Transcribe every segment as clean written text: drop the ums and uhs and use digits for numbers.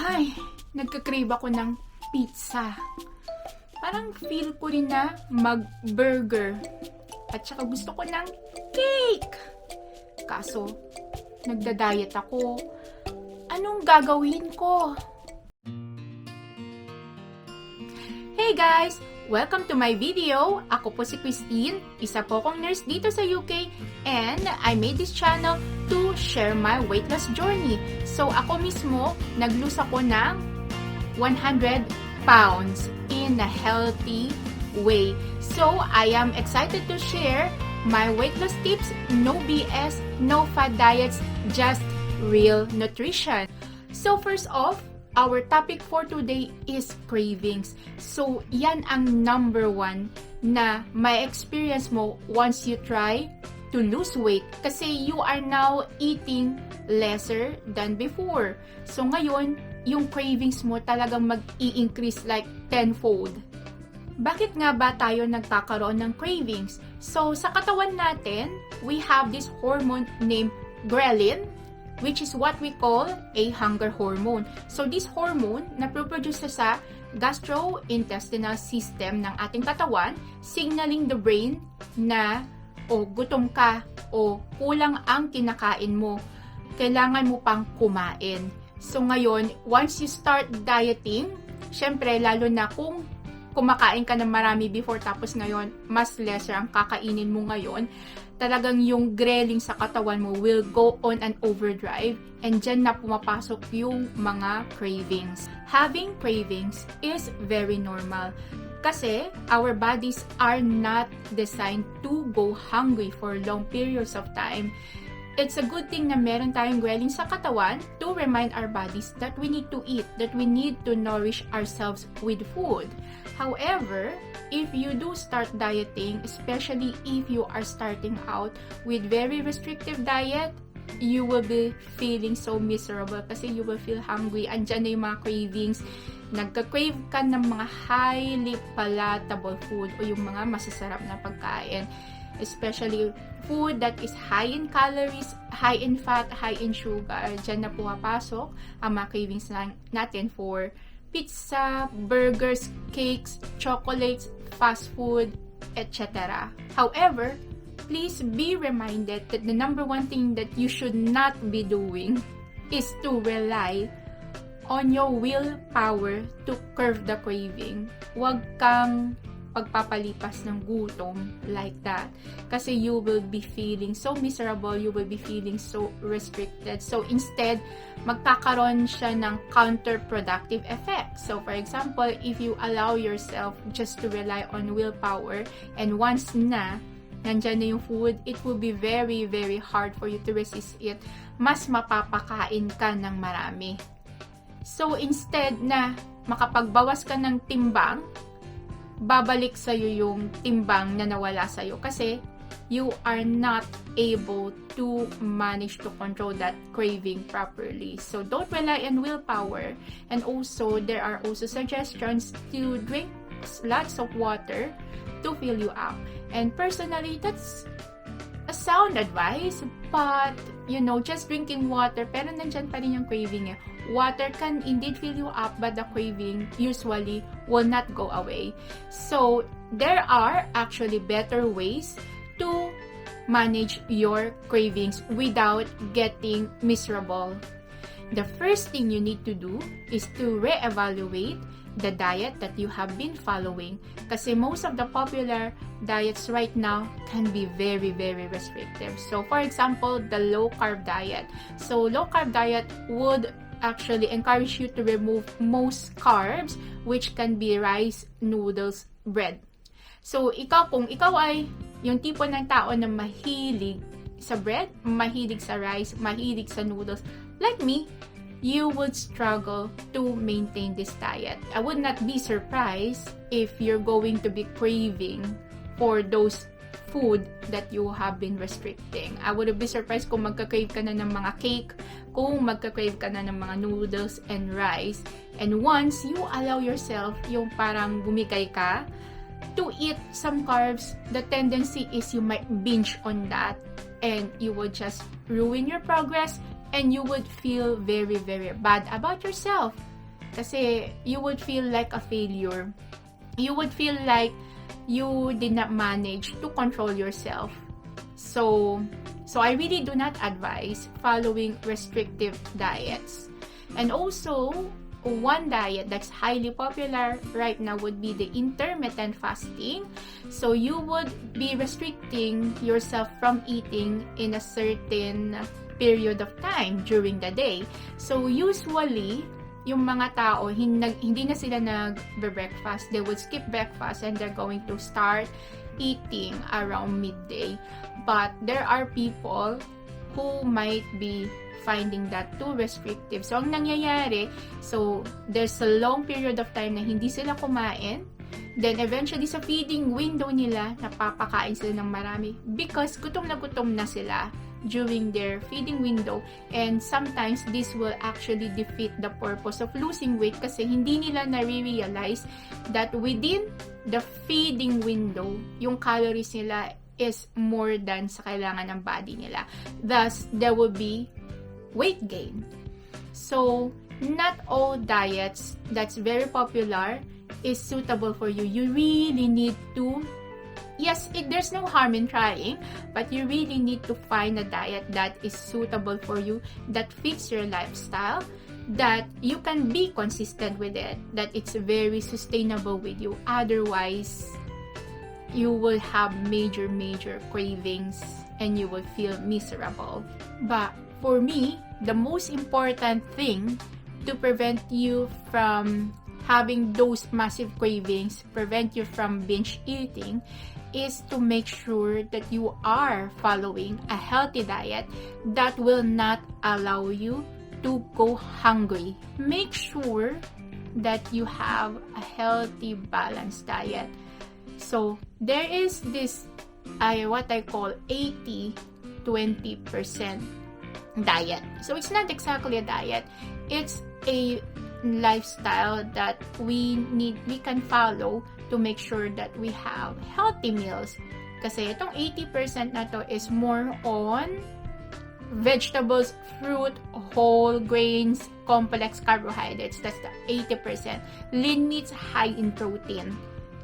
Ay, nagka-crave ako ng pizza. Parang feel ko rin na mag-burger. At saka gusto ko ng cake. Kaso, nagda-diet ako. Anong gagawin ko? Hey guys! Welcome to my video. Ako po si Christine, isa po akong nurse dito sa UK, and I made this channel to share my weight loss journey. So ako mismo, nag-lose ako ng 100 pounds in a healthy way. So I am excited to share my weight loss tips, no BS, no fad diets, just real nutrition. So first off, our topic for today is cravings. So, yan ang number one na may experience mo once you try to lose weight. Kasi you are now eating lesser than before. So, ngayon, yung cravings mo talagang mag-i-increase like tenfold. Bakit nga ba tayo nagkakaroon ng cravings? So, sa katawan natin, we have this hormone named ghrelin, which is what we call a hunger hormone. So, this hormone na produce sa gastrointestinal system ng ating katawan, signaling the brain na gutom ka o kulang ang kinakain mo. Kailangan mo pang kumain. So, ngayon, once you start dieting, syempre, lalo na kung kumakain ka ng marami before tapos ngayon, mas lesser ang kakainin mo ngayon, talagang yung ghrelin sa katawan mo will go on an overdrive, and dyan na pumapasok yung mga cravings. Having cravings is very normal kasi our bodies are not designed to go hungry for long periods of time. It's a good thing na meron tayong ghrelin sa katawan to remind our bodies that we need to eat, that we need to nourish ourselves with food. However, if you do start dieting, especially if you are starting out with very restrictive diet, you will be feeling so miserable kasi you will feel hungry. Andyan na yung mga cravings. Nagka-crave ka ng mga highly palatable food o yung mga masasarap na pagkain. Especially food that is high in calories, high in fat, high in sugar. Diyan na pumapasok ang mga cravings natin for pizza, burgers, cakes, chocolates, fast food, etc. However, please be reminded that the number one thing that you should not be doing is to rely on your willpower to curb the craving. Huwag kang pagpapalipas ng gutom like that. Kasi you will be feeling so miserable, you will be feeling so restricted. So instead, magkakaroon siya ng counterproductive effect. So for example, if you allow yourself just to rely on willpower, and once na nandyan na yung food, it will be very, very hard for you to resist it. Mas mapapakain ka ng marami. So instead na makapagbawas ka ng timbang, babalik sa'yo yung timbang na nawala sa'yo kasi you are not able to manage to control that craving properly. So don't rely on willpower, and also there are also suggestions to drink lots of water to fill you up. And personally, that's a sound advice, but just drinking water, pero nandyan pa rin yung craving eh. Water can indeed fill you up, but the craving usually will not go away. So, there are actually better ways to manage your cravings without getting miserable. The first thing you need to do is to reevaluate the diet that you have been following. Kasi most of the popular diets right now can be very, very restrictive. So, for example, the low-carb diet. So, low-carb diet would actually encourage you to remove most carbs, which can be rice, noodles, bread. So, kung ikaw ay yung tipo ng tao na mahilig sa bread, mahilig sa rice, mahilig sa noodles, like me, you would struggle to maintain this diet. I would not be surprised if you're going to be craving for those food that you have been restricting. I wouldn't be surprised kung magka-crave ka na ng mga cake, kung magka-crave ka na ng mga noodles and rice. And once you allow yourself yung parang bumigay ka to eat some carbs, the tendency is you might binge on that and you would just ruin your progress and you would feel very, very bad about yourself. Kasi you would feel like a failure. You would feel like you did not manage to control yourself. So I really do not advise following restrictive diets. And also, one diet that's highly popular right now would be the intermittent fasting. So you would be restricting yourself from eating in a certain period of time during the day. So usually, yung mga tao, hindi na sila nag-breakfast. They would skip breakfast and they're going to start eating around midday. But there are people who might be finding that too restrictive. So, ang nangyayari, there's a long period of time na hindi sila kumain. Then, eventually, sa feeding window nila, napapakain sila ng marami because gutom na sila during their feeding window. And sometimes, this will actually defeat the purpose of losing weight kasi hindi nila nare-realize that within the feeding window, yung calories nila is more than sa kailangan ng body nila. Thus, there will be weight gain. So, not all diets that's very popular is suitable for you. You really need to, there's no harm in trying, but you really need to find a diet that is suitable for you, that fits your lifestyle, that you can be consistent with it, that it's very sustainable with you. Otherwise, you will have major cravings and you will feel miserable. But for me, the most important thing to prevent you from having those massive cravings, prevent you from binge eating, is to make sure that you are following a healthy diet that will not allow you to go hungry. Make sure that you have a healthy, balanced diet. So, there is this, what I call 80-20% diet. So, it's not exactly a diet. It's a lifestyle that we can follow to make sure that we have healthy meals. Kasi itong 80% na to is more on vegetables, fruit, whole grains, complex carbohydrates. That's the 80%. Lean meats high in protein.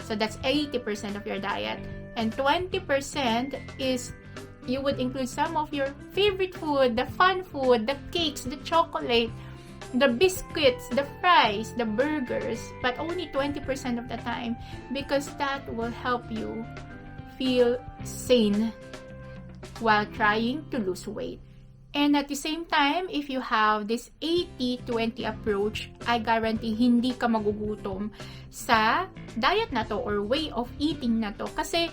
So that's 80% of your diet. And 20% is, you would include some of your favorite food, the fun food, the cakes, the chocolate, the biscuits, the fries, the burgers, but only 20% of the time, because that will help you feel sane while trying to lose weight. And at the same time, if you have this 80-20 approach, I guarantee hindi ka magugutom sa diet na to or way of eating na to. Kasi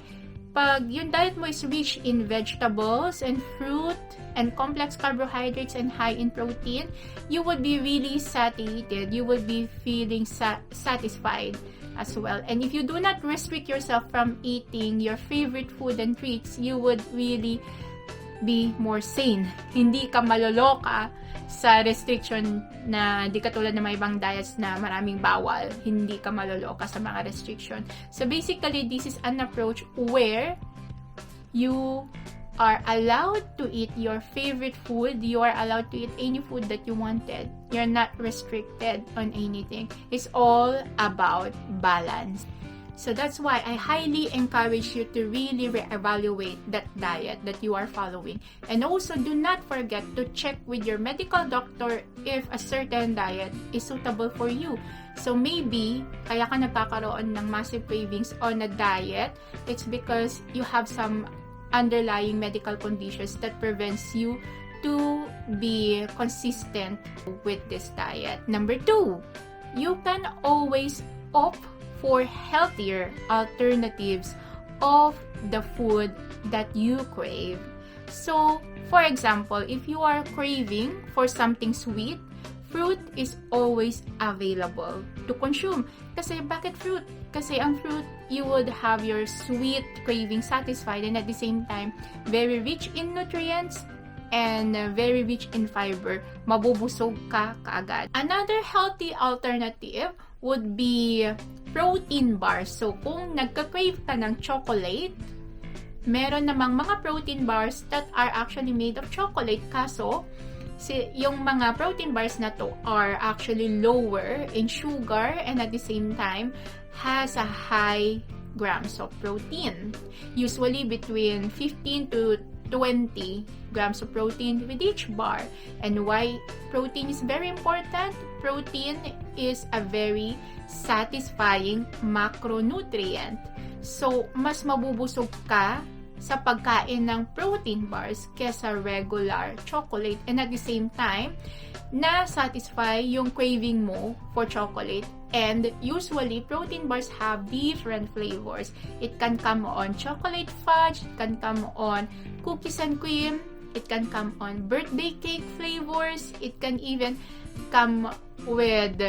pag yung diet mo is rich in vegetables and fruit and complex carbohydrates and high in protein, you would be really satiated. You would be feeling satisfied as well. And if you do not restrict yourself from eating your favorite food and treats, you would really be more sane. Hindi ka maloloka sa restriction na di katulad ng mga ibang diets na maraming bawal. Hindi ka maloloka sa mga restriction. So basically, this is an approach where you are allowed to eat your favorite food. You are allowed to eat any food that you wanted. You're not restricted on anything. It's all about balance. So that's why I highly encourage you to really reevaluate that diet that you are following. And also, do not forget to check with your medical doctor if a certain diet is suitable for you. So maybe, kaya ka nagkakaroon ng massive cravings on a diet, it's because you have some underlying medical conditions that prevents you to be consistent with this diet. Number 2, you can always opt for healthier alternatives of the food that you crave. So, for example, if you are craving for something sweet, fruit is always available to consume. Kasi bakit fruit? Kasi ang fruit, you would have your sweet craving satisfied, and at the same time, very rich in nutrients and very rich in fiber. Mabubusog ka kaagad. Another healthy alternative would be protein bars. So, kung nagka-crave ka ng chocolate, meron namang mga protein bars that are actually made of chocolate. Kaso, yung mga protein bars na to are actually lower in sugar and at the same time has a high grams of protein. Usually between 15 to 20 grams of protein with each bar. And why protein is very important? Protein is a very satisfying macronutrient. So, mas mabubusog ka sa pagkain ng protein bars kesa regular chocolate. And at the same time, na-satisfy yung craving mo for chocolate. And usually, protein bars have different flavors. It can come on chocolate fudge, it can come on cookies and cream, it can come on birthday cake flavors, it can even come with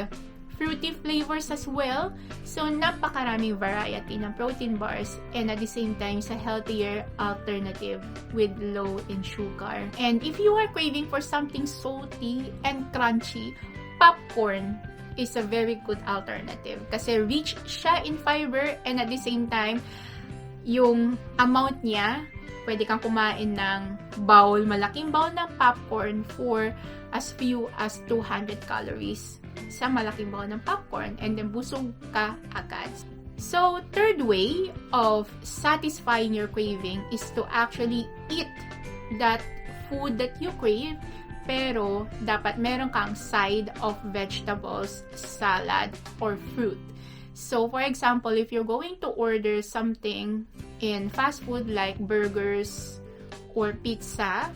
fruity flavors as well. So, napakaraming variety ng protein bars and at the same time, sa healthier alternative with low in sugar. And if you are craving for something salty and crunchy, popcorn is a very good alternative kasi rich siya in fiber and at the same time, yung amount niya, pwede kang kumain ng malaking bowl ng popcorn for as few as 200 calories sa malaking bowl ng popcorn and then busog ka agad. So, third way of satisfying your craving is to actually eat that food that you crave pero dapat meron kang side of vegetables, salad, or fruit. So, for example, if you're going to order something in fast food like burgers or pizza,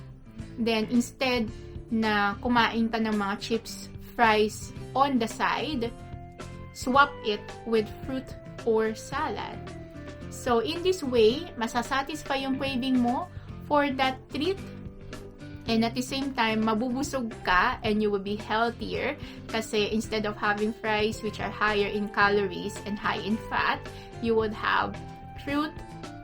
then instead na kumain ka ng mga chips, fries on the side, swap it with fruit or salad. So, in this way, masasatisfy yung craving mo for that treat and at the same time, mabubusog ka and you will be healthier kasi instead of having fries which are higher in calories and high in fat, you would have fruit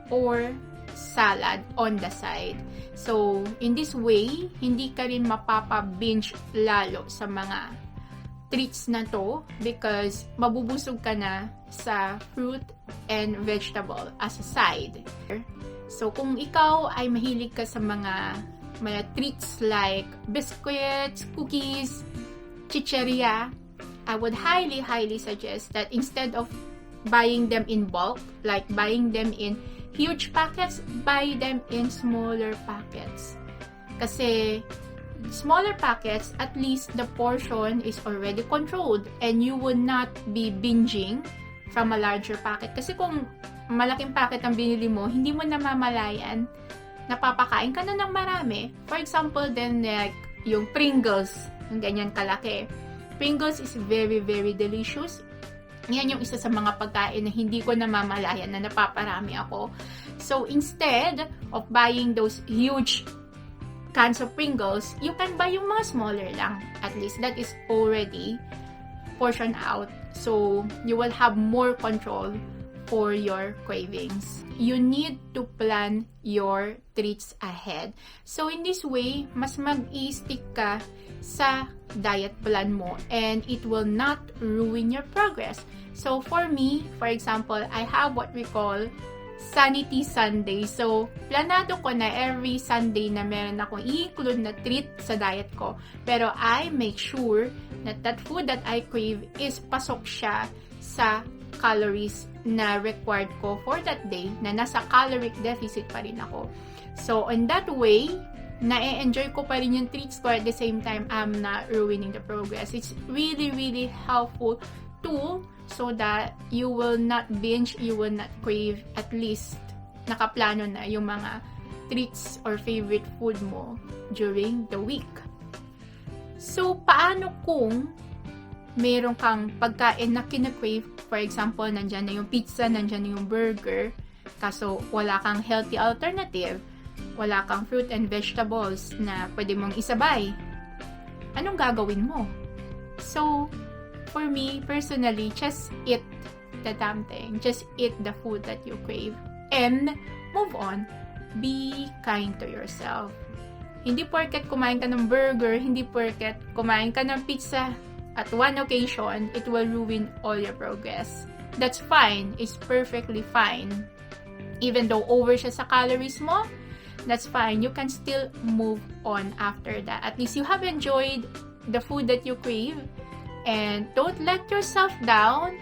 or salad on the side. So, in this way, hindi ka rin mapapa-binge lalo sa mga treats na to because mabubusog ka na sa fruit and vegetable as a side. So, kung ikaw ay mahilig ka sa mga treats like biscuits, cookies, chicheria, I would highly suggest that instead of buying them in bulk, like buying them in huge packets, buy them in smaller packets. Kasi smaller packets, at least the portion is already controlled and you would not be binging from a larger packet. Kasi kung malaking packet ang binili mo, hindi mo namamalayan, napapakain ka na ng marami. For example, then like yung Pringles, yung ganyan kalaki. Pringles is very delicious. Yan yung isa sa mga pagkain na hindi ko namamalayan na napaparami ako. So, instead of buying those huge cans of Pringles, you can buy yung mga smaller lang. At least that is already portioned out. So, you will have more control for your cravings. You need to plan your treats ahead. So, in this way, mas mag-i-stick ka sa diet plan mo and it will not ruin your progress. So, for me, for example, I have what we call Sanity Sunday. So, planado ko na every Sunday na meron akong i-include na treat sa diet ko. Pero I make sure that food that I crave is pasok siya sa calories na required ko for that day, na nasa caloric deficit pa rin ako. So, in that way, na-enjoy ko pa rin yung treats ko at the same time, I'm not ruining the progress. It's really helpful tool so that you will not binge, you will not crave, at least nakaplano na yung mga treats or favorite food mo during the week. So, paano kung meron kang pagkain na kina-crave? For example, nandyan na yung pizza, nandyan na yung burger, kaso wala kang healthy alternative, wala kang fruit and vegetables na pwede mong isabay. Anong gagawin mo? So, for me, personally, just eat the damn thing. Just eat the food that you crave. And, move on. Be kind to yourself. Hindi porket kumain ka ng burger, hindi porket kumain ka ng pizza at one occasion, it will ruin all your progress. That's fine. It's perfectly fine. Even though over siya sa calories mo, that's fine. You can still move on after that. At least you have enjoyed the food that you crave. And don't let yourself down.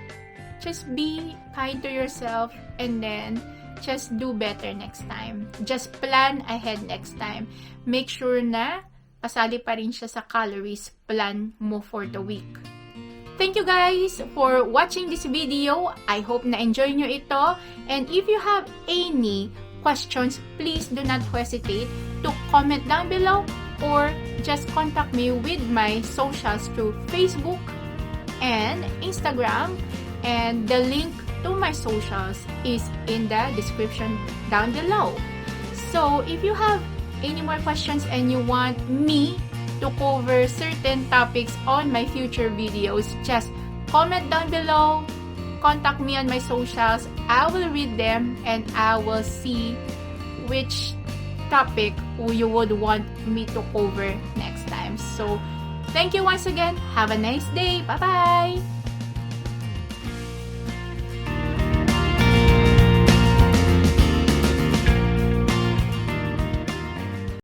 Just be kind to yourself and then just do better next time. Just plan ahead next time. Make sure na kasali pa rin siya sa calories plan mo for the week. Thank you guys for watching this video. I hope na-enjoy nyo ito. And if you have any questions, please do not hesitate to comment down below or just contact me with my socials through Facebook and Instagram. And the link to my socials is in the description down below. So if you have any more questions and you want me to cover certain topics on my future videos, just comment down below, contact me on my socials. I will read them and I will see which topic you would want me to cover next time. So thank you once again. Have a nice day. Bye-bye.